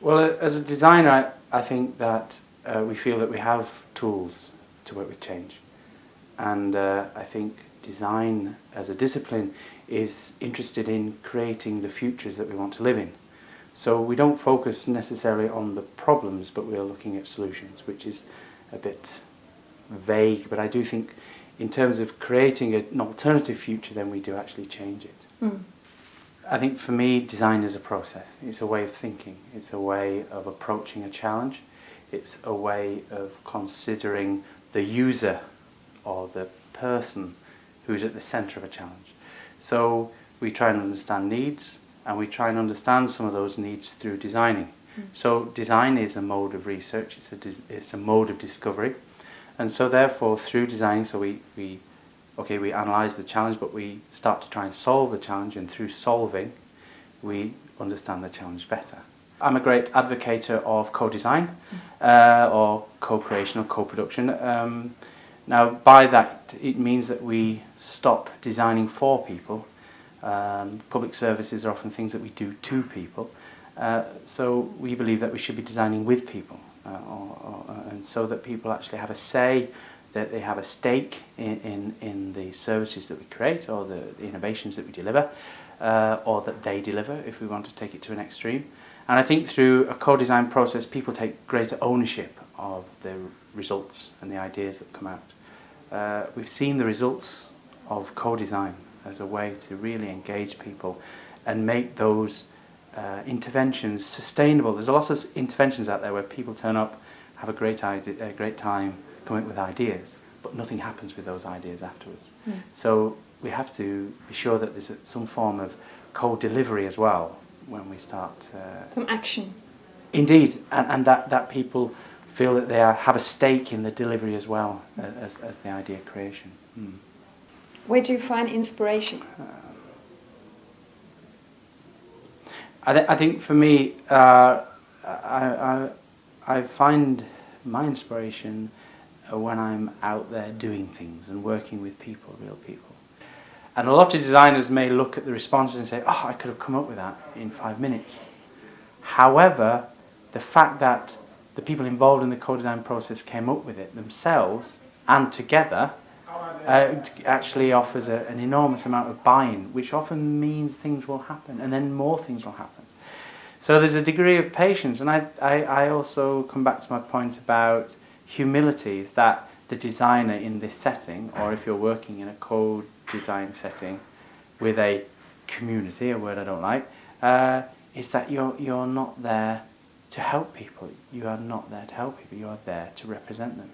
Well, as a designer, I think that we feel that we have tools to work with change. And I think design as a discipline is interested in creating the futures that we want to live in. So we don't focus necessarily on the problems, but we are looking at solutions, which is a bit vague. But I do think in terms of creating an alternative future, then we do actually change it. Mm. I think for me, design is a process. It's a way of thinking. It's a way of approaching a challenge. It's a way of considering the user or the person who's at the centre of a challenge. So we try and understand needs, and we try and understand some of those needs through designing. Mm. So design is a mode of research. It's a mode of discovery. And so therefore, through designing, so we analyse the challenge, but we start to try and solve the challenge, and through solving, we understand the challenge better. I'm a great advocate of co-design, or co-creation or co-production. Now, by that, it means that we stop designing for people. Public services are often things that we do to people. So we believe that we should be designing with people, and so that people actually have a say, that they have a stake in the services that we create or the innovations that we deliver, or that they deliver if we want to take it to an extreme. And I think through a co-design process, people take greater ownership of the results and the ideas that come out. We've seen the results of co-design as a way to really engage people and make those interventions sustainable. There's a lot of interventions out there where people turn up, have a great time, come up with ideas, but nothing happens with those ideas afterwards. Mm. So we have to be sure that there's some form of co-delivery as well when we start. Some action. Indeed, and that people feel that they have a stake in the delivery as well as the idea creation. Mm. Where do you find inspiration? I think for me, I find my inspiration when I'm out there doing things and working with people, real people. And a lot of designers may look at the responses and say, oh, I could have come up with that in 5 minutes. However, the fact that the people involved in the co-design process came up with it themselves and together actually offers an enormous amount of buy-in, which often means things will happen, and then more things will happen. So there's a degree of patience, and I also come back to my point about humility, is that the designer in this setting, or if you're working in a co-design setting with a community, a word I don't like, is that you're not there to help people. You are not there to help people, you are there to represent them.